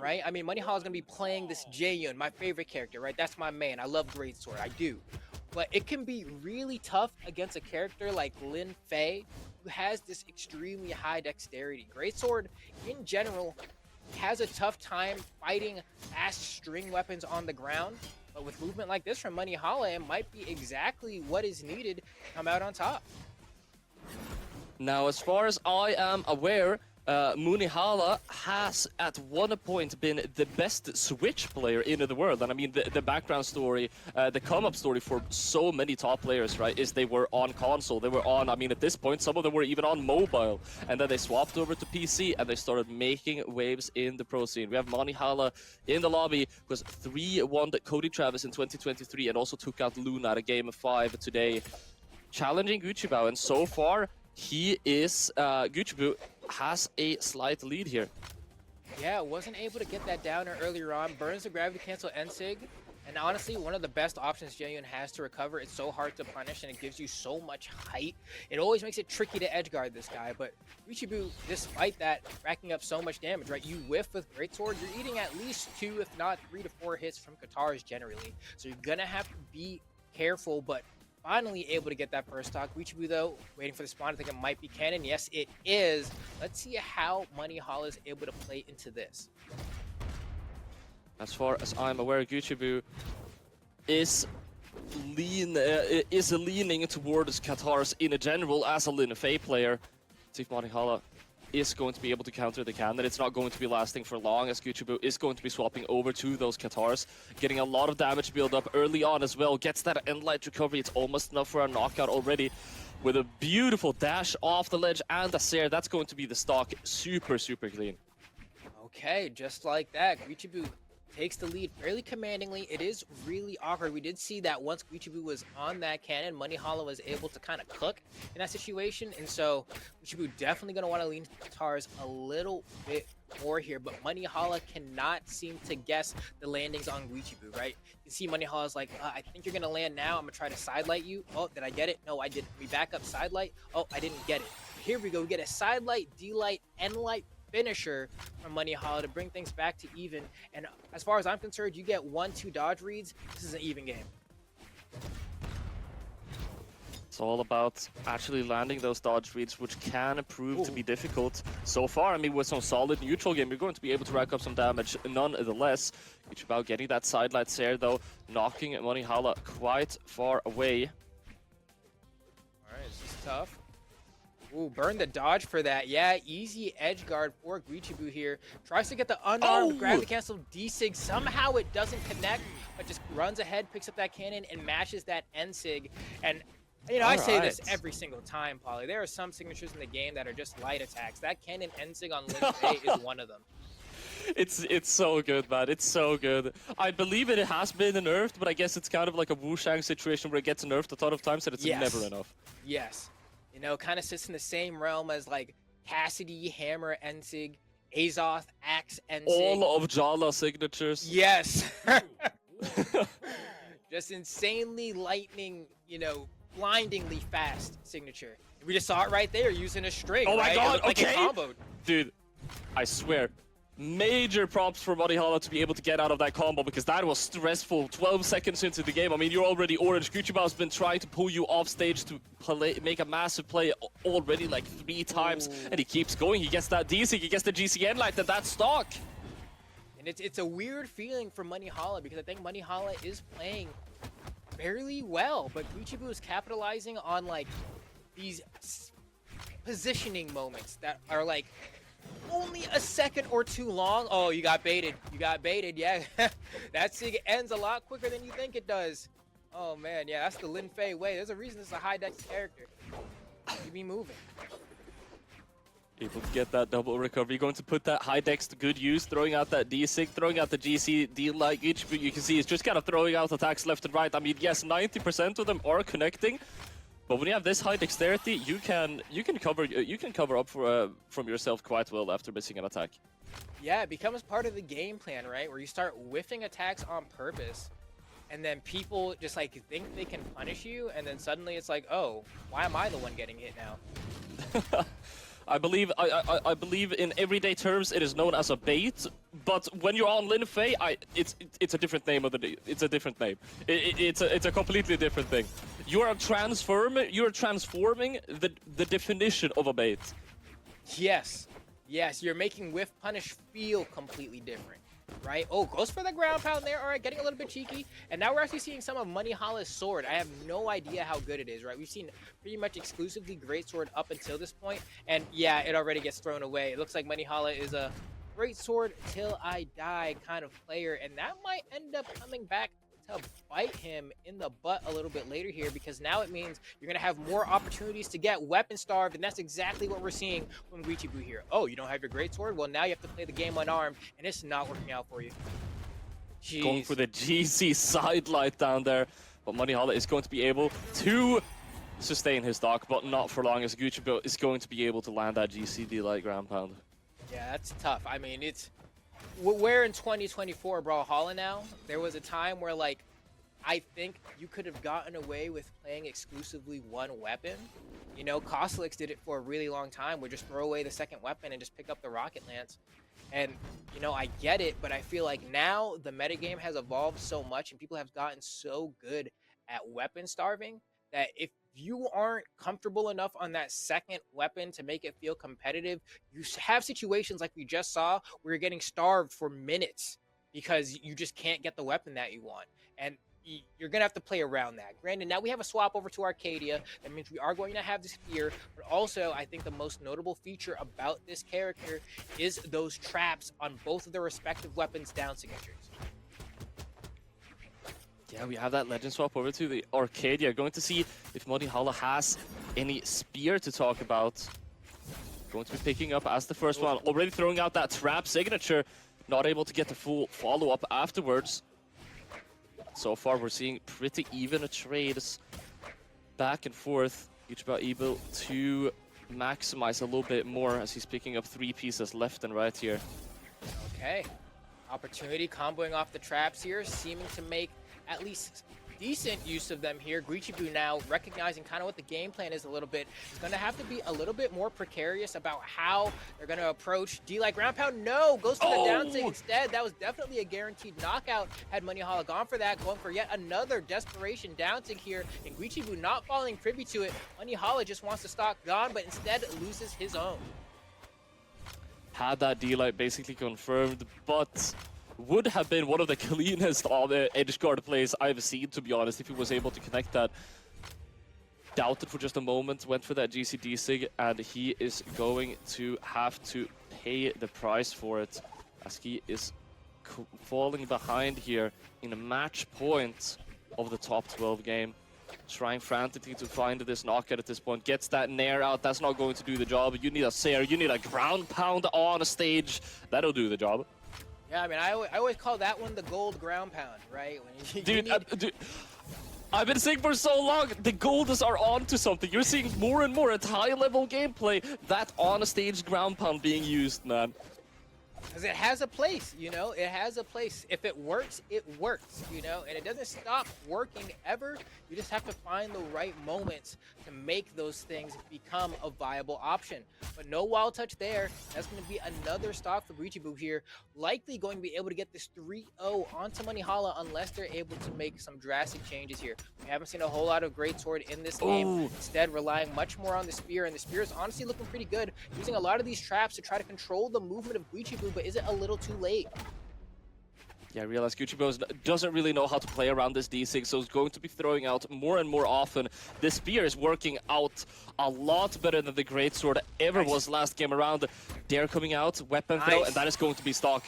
right? I mean, Monihalla is going to be playing this Jaehyun, my favorite character, right? That's my main. I love Greatsword. I do. But it can be really tough against a character like Lin Fei, who has this extremely high dexterity. Greatsword, in general, has a tough time fighting fast string weapons on the ground. But with movement like this from Monihalla, it might be exactly what is needed to come out on top. Now, as far as I am aware, Monihalla has at one point been the best Switch player in the world. And I mean, the background story, the come-up story for so many top players, right, is they were on console. They were on, I mean, at this point, some of them were even on mobile. And then they swapped over to PC and they started making waves in the pro scene. We have Monihalla in the lobby, who has 3-1 Cody Travis in 2023 and also took out Luna at a game of 5 today, challenging Guichabou. And so far, he is, Guichabou has a slight lead here. Yeah, wasn't able to get that downer earlier on. Burns the gravity cancel Ensig. And honestly, one of the best options Jaehyun has to recover. It's so hard to punish and it gives you so much height. It always makes it tricky to edgeguard this guy. But Guichabou, despite that, racking up so much damage, right? You whiff with Greatsword, you're eating at least 2, if not 3 to 4 hits from Katars generally. So you're gonna have to be careful, but finally able to get that first stock. Guichabou, though, waiting for the spawn. I think it might be cannon. Yes, it is. Let's see how Monihalla is able to play into this. As far as I'm aware, Guichabou is leaning towards Katars in general as a Lin Fei player. See if Monihalla is going to be able to counter the cannon. It's not going to be lasting for long, as Guichabou is going to be swapping over to those Katars, getting a lot of damage build up early on as well. Gets that end light recovery. It's almost enough for a knockout already, with a beautiful dash off the ledge and a Sair. That's going to be the stock. Super clean. Okay, just like that, Guichabou takes the lead fairly commandingly. It is really awkward. We did see that once Guichabou was on that cannon, Monihalla was able to kind of cook in that situation, and so Guichabou definitely going to want to lean to Katars a little bit more here, but Monihalla cannot seem to guess the landings on Guichabou, right? You see Monihalla's like, I think you're going to land now. I'm going to try to sidelight you. Oh, did I get it? No, I didn't. We back up sidelight. Oh, I didn't get it. Here we go. We get a sidelight, D-light, N-light finisher from Monihalla to bring things back to even. And as far as I'm concerned, you get 1-2 dodge reads. This is an even game. It's all about actually landing those dodge reads, which can prove to be difficult. So far, I mean, with some solid neutral game, you're going to be able to rack up some damage nonetheless. It's about getting that sidelight Sair, though, knocking Monihalla quite far away. Alright, this is tough. Ooh, burn the dodge for that. Yeah, easy edge guard for Guichabou here. Tries to get the unarmed gravity cancel D-Sig. Somehow it doesn't connect, but just runs ahead, picks up that cannon, and mashes that N-Sig. And, you know, I say this every single time, Polly. There are some signatures in the game that are just light attacks. That cannon N-Sig on Lin Fei is one of them. It's so good, man. It's so good. I believe it has been nerfed, but I guess it's kind of like a Wushang situation where it gets nerfed a ton of times and it's never enough. Yes. You know, kind of sits in the same realm as like Cassidy, Hammer, Ensig, Azoth, Axe, Ensig. All of Jala signatures. Yes. Just insanely lightning, you know, blindingly fast signature. We just saw it right there using a string. Oh my god, like okay. It comboed. Dude, I swear. Major props for Monihalla to be able to get out of that combo, because that was stressful 12 seconds into the game. I mean, you're already orange. Guichabou's been trying to pull you off stage to make a massive play already like 3 times, and he keeps going. He gets that DC, he gets the GCN light, and that's stock. And it's a weird feeling for Monihalla, because I think Monihalla is playing fairly well, but Guichabou is capitalizing on like these positioning moments that are like only a second or 2 long. Oh, you got baited. You got baited, yeah. That Sig ends a lot quicker than you think it does. Oh, man, yeah, that's the Lin Fei way. There's a reason this is a high-dex character. You be moving. Able to get that double recovery. Going to put that high dex to good use, throwing out that D-Sig, throwing out the GC D-like. But you can see it's just kind of throwing out attacks left and right. I mean, yes, 90% of them are connecting. But when you have this high dexterity, you can cover up from yourself quite well after missing an attack. Yeah, it becomes part of the game plan, right? Where you start whiffing attacks on purpose, and then people just like think they can punish you, and then suddenly it's like, oh, why am I the one getting hit now? I believe in everyday terms it is known as a bait, but when you're on Lin Fei, it's a different name of it's a different name. It's a completely different thing. You're transforming the definition of a bait. Yes, yes, you're making whiff punish feel completely different, right? Oh, goes for the ground pound there. All right, getting a little bit cheeky. And now we're actually seeing some of Monihalla's sword. I have no idea how good it is, right? We've seen pretty much exclusively great sword up until this point. And yeah, it already gets thrown away. It looks like Monihalla is a great sword till I die kind of player. And that might end up coming back to bite him in the butt a little bit later here, because now it means you're going to have more opportunities to get weapon starved, and that's exactly what we're seeing from Guichabou here. Oh, you don't have your great sword? Well, now you have to play the game unarmed, and it's not working out for you. Jeez. Going for the GC sidelight down there, but Monihalla is going to be able to sustain his stock, but not for long, as Guichabou is going to be able to land that GCD light ground pound. Yeah, that's tough. I mean, we're in 2024 Brawlhalla now. There was a time where, like, I think you could have gotten away with playing exclusively one weapon. You know, Kostelix did it for a really long time, where just throw away the second weapon and just pick up the rocket lance. And, you know, I get it, but I feel like now the metagame has evolved so much and people have gotten so good at weapon starving that if you aren't comfortable enough on that second weapon to make it feel competitive, you have situations like we just saw where you're getting starved for minutes because you just can't get the weapon that you want. And you're going to have to play around that. Granted, now we have a swap over to Arcadia. That means we are going to have this fear, but also I think the most notable feature about this character is those traps on both of their respective weapons down signatures. Yeah, we have that legend swap over to the Arcadia. Going to see if Monihalla has any spear to talk about. Going to be picking up as the first one. Already throwing out that trap signature. Not able to get the full follow-up afterwards. So far, we're seeing pretty even trades back and forth. Guichabou able to maximize a little bit more as he's picking up 3 pieces left and right here. Okay. Opportunity comboing off the traps here, seeming to make at least decent use of them here. Guichabou now recognizing kind of what the game plan is a little bit. It's going to have to be a little bit more precarious about how they're going to approach D-like ground pound. No, goes for the down sig instead. That was definitely a guaranteed knockout had Monihalla gone for that. Going for yet another desperation down sig here, and Guichabou not falling privy to it. Monihalla just wants the stock gone, but instead loses his own. Had that D-light basically confirmed, but would have been one of the cleanest of the edge guard plays I've seen, to be honest, if he was able to connect that. Doubted for just a moment, went for that GCD sig, and he is going to have to pay the price for it, as he is falling behind here in a match point of the top 12 game. Trying frantically to find this knockout at this point. Gets that nair out, that's not going to do the job. You need a Sair, you need a ground pound on a stage. That'll do the job. Yeah, I mean, I always call that one the gold ground pound, right? When Dude, I've been saying for so long, the Golders are onto something. You're seeing more and more at high-level gameplay, that on-stage ground pound being used, man. Because it has a place, you know? It has a place. If it works, you know? And it doesn't stop working ever. You just have to find the right moments to make those things become a viable option. But no wild touch there. That's going to be another stock for Guichabou here. Likely going to be able to get this 3-0 onto Monihalla unless they're able to make some drastic changes here. We haven't seen a whole lot of greatsword in this game. Instead, relying much more on the spear. And the spear is honestly looking pretty good. Using a lot of these traps to try to control the movement of Guichabou, but is it a little too late? Yeah, I realize Guichabou doesn't really know how to play around this D6, so he's going to be throwing out more and more often. The spear is working out a lot better than the greatsword ever was last game around. Dare coming out, weapon throw, and that is going to be stock.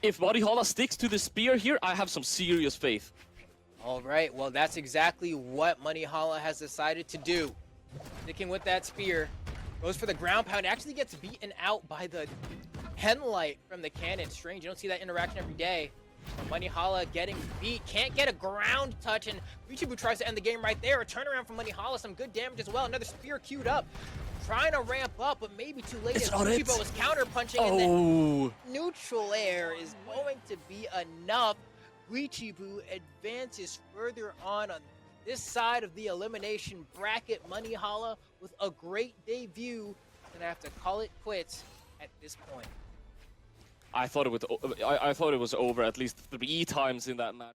If Monihalla sticks to the spear here, I have some serious faith. All right, well, that's exactly what Monihalla has decided to do. Sticking with that spear, goes for the ground pound, actually gets beaten out by the Henlight from the cannon. Strange, you don't see that interaction every day. Monihalla getting beat, can't get a ground touch, and Guichabou tries to end the game right there. A turnaround from Monihalla, some good damage as well. Another spear queued up, trying to ramp up, but maybe too late as Guichabou is counter punching, and then neutral air is going to be enough. Guichabou advances further on this side of the elimination bracket. Monihalla with a great debut, gonna have to call it quits at this point. I thought it was over at least 3 times in that match.